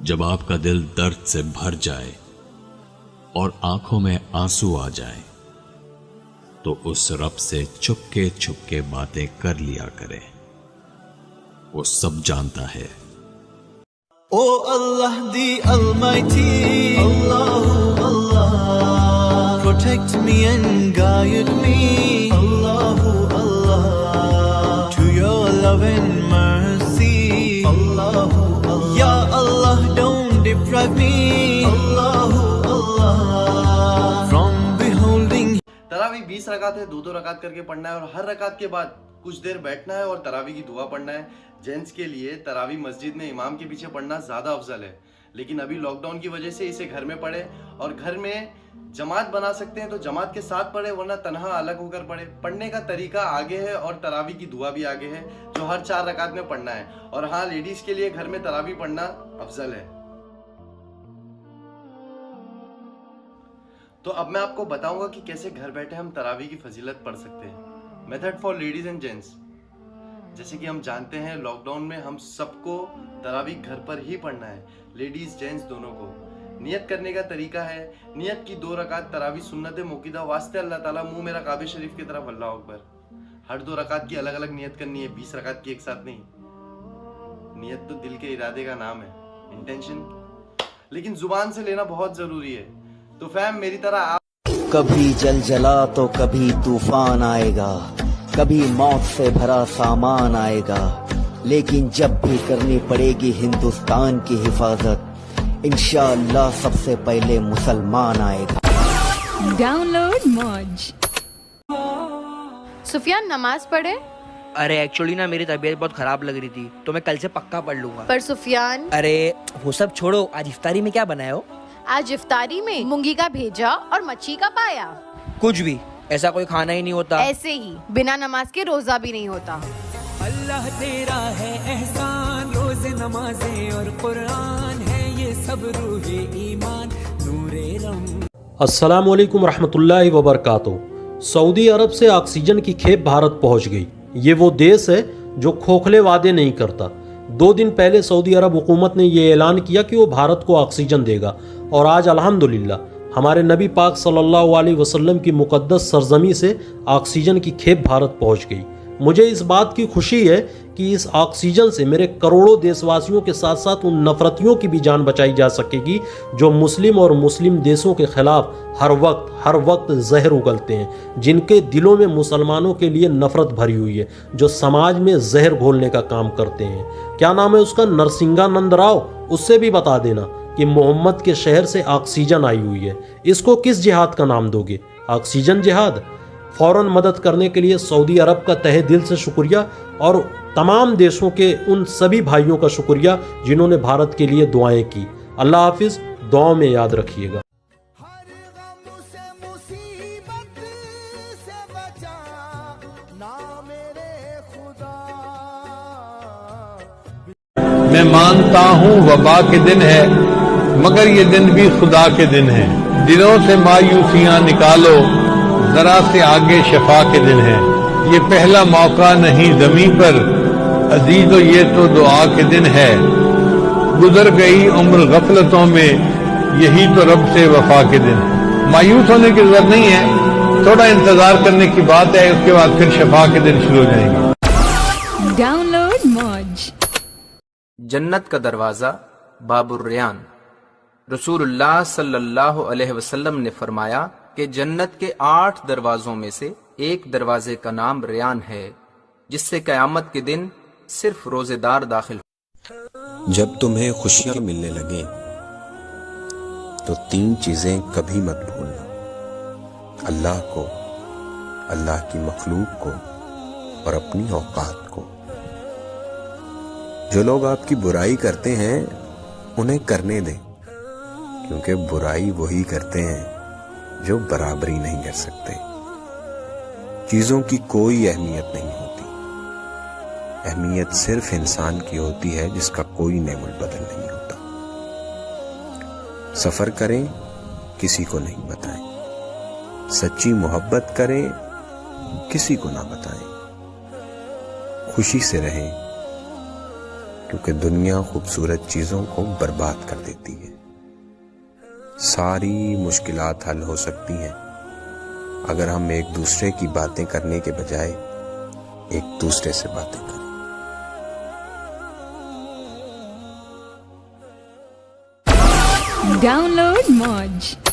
جب آپ کا دل درد سے بھر جائے اور آنکھوں میں آنسو آ جائے تو اس رب سے چھپ کے باتیں کر لیا کرے، وہ سب جانتا ہے۔ Oh Allah the Almighty, Allahu Allah, protect me and guide me, Allahu Allah, to your love and mercy, Allahu Allah, Ya Allah don't deprive me, Allahu Allah, from beholding. تراویح 20 رکعت ہے، دو رکعت کر کے پڑھنا ہے اور ہر رکعت کے بعد کچھ دیر بیٹھنا ہے اور تراویح کی دعا پڑھنا ہے۔ جینٹس کے لیے تراویح مسجد میں امام کے پیچھے پڑھنا زیادہ افضل ہے، لیکن ابھی لاک ڈاؤن کی وجہ سے اسے گھر میں پڑھے، اور گھر میں جماعت بنا سکتے ہیں تو جماعت کے ساتھ پڑھے، ورنہ تنہا الگ ہو کر پڑھے۔ پڑھنے کا طریقہ آگے ہے اور تراویح کی دعا بھی آگے ہے جو ہر 4 رکعت میں پڑھنا ہے، اور ہاں لیڈیز کے لیے گھر میں تراویح پڑھنا افضل ہے۔ تو اب میں آپ کو بتاؤں گا کہ کیسے گھر بیٹھے ہم تراویح کی فضیلت پڑھ سکتے ہیں۔ Method for ladies and gents. جیسے کہ ہم جانتے ہیں لاک ڈاؤن میں ہم سب کو تراویح گھر پر ہی پڑھنا ہے، لیڈیز جینٹس دونوں کو۔ نیت کرنے کا طریقہ ہے، نیت کی 2 رکعت تراویح سنت موقدہ واسطے اللہ تعالیٰ، منہ میرا کعبہ شریف کی طرف، اللہ اکبر۔ ہر 2 رکعت کی الگ الگ نیت کرنی ہے، 20 رکعت کی ایک ساتھ نہیں۔ نیت تو دل کے ارادے کا نام ہے، انٹینشن، لیکن زبان سے لینا بہت ضروری ہے۔ تو فہم میری طرح آپ کبھی زلزلہ تو کبھی طوفان آئے گا، کبھی موت سے بھرا سامان آئے گا، لیکن جب بھی کرنی پڑے گی ہندوستان کی حفاظت، انشاءاللہ سب سے پہلے مسلمان آئے گا۔ ڈاؤن لوڈ موج۔ سفیان نماز پڑھے؟ ارے ایکچولی نا میری طبیعت بہت خراب لگ رہی تھی تو میں کل سے پکا پڑھ لوں گا۔ پر سفیان، ارے وہ سب چھوڑو، آج افطاری میں کیا بنائے ہو؟ آج افطاری میں مونگی کا بھیجا اور مچھی کا پایا۔ کچھ بھی، ایسا کوئی کھانا ہی نہیں ہوتا۔ ایسے ہی بنا نماز کے روزہ بھی نہیں ہوتا۔ اللہ تیرا ہے احسان، روز نمازیں اور قرآن ہے یہ سب روح ایمان، نور رم۔ السلام علیکم ورحمۃ اللہ وبرکاتہ۔ سعودی عرب سے آکسیجن کی کھیپ بھارت پہنچ گئی۔ یہ وہ دیس ہے جو کھوکھلے وعدے نہیں کرتا۔ 2 دن پہلے سعودی عرب حکومت نے یہ اعلان کیا کہ وہ بھارت کو آکسیجن دے گا، اور آج الحمدللہ ہمارے نبی پاک صلی اللہ علیہ وسلم کی مقدس سرزمین سے آکسیجن کی کھیپ بھارت پہنچ گئی۔ مجھے اس بات کی خوشی ہے کہ اس آکسیجن سے میرے کروڑوں دیش واسیوں کے ساتھ ساتھ ان نفرتیوں کی بھی جان بچائی جا سکے گی جو مسلم اور مسلم دیشوں کے خلاف ہر وقت زہر اگلتے ہیں، جن کے دلوں میں مسلمانوں کے لیے نفرت بھری ہوئی ہے، جو سماج میں زہر گھولنے کا کام کرتے ہیں۔ کیا نام ہے اس کا؟ نرسنگا نند راؤ۔ اس سے بھی بتا دینا کہ محمد کے شہر سے آکسیجن آئی ہوئی ہے۔ اس کو کس جہاد کا نام دو گے؟ آکسیجن جہاد؟ فوراً مدد کرنے کے لیے سعودی عرب کا تہہ دل سے شکریہ، اور تمام دیشوں کے ان سبھی بھائیوں کا شکریہ جنہوں نے بھارت کے لیے دعائیں کی۔ اللہ حافظ، دعاؤں میں یاد رکھیے گا۔ میں مانتا ہوں وبا کے دن ہے، مگر یہ دن بھی خدا کے دن ہے۔ دلوں سے مایوسیاں نکالو، ذرا سے آگے شفا کے دن ہے۔ یہ پہلا موقع نہیں زمین پر، عزیزو یہ تو دعا کے دن ہے۔ گزر گئی عمر غفلتوں میں، یہی تو رب سے وفا کے دن ہے۔ مایوس ہونے کی ضرورت نہیں ہے، تھوڑا انتظار کرنے کی بات ہے، اس کے بعد پھر شفا کے دن شروع ہو جائیں گے۔ ڈاؤن لوڈ موج۔ جنت کا دروازہ، باب الریان۔ رسول اللہ صلی اللہ علیہ وسلم نے فرمایا کہ جنت کے 8 دروازوں میں سے ایک دروازے کا نام ریان ہے، جس سے قیامت کے دن صرف روزے دار داخل ہو۔ جب تمہیں خوشیاں ملنے لگیں تو 3 چیزیں کبھی مت بھولنا: اللہ کو، اللہ کی مخلوق کو، اور اپنی اوقات کو۔ جو لوگ آپ کی برائی کرتے ہیں انہیں کرنے دیں، کیونکہ برائی وہی کرتے ہیں جو برابری نہیں کر سکتے۔ چیزوں کی کوئی اہمیت نہیں ہوتی، اہمیت صرف انسان کی ہوتی ہے جس کا کوئی نعم البدل نہیں ہوتا۔ سفر کریں، کسی کو نہیں بتائیں۔ سچی محبت کریں، کسی کو نہ بتائیں۔ خوشی سے رہیں، کیونکہ دنیا خوبصورت چیزوں کو برباد کر دیتی ہے. ساری مشکلات حل ہو سکتی ہیں اگر ہم ایک دوسرے کی باتیں کرنے کے بجائے ایک دوسرے سے باتیں کریں. Download Moj.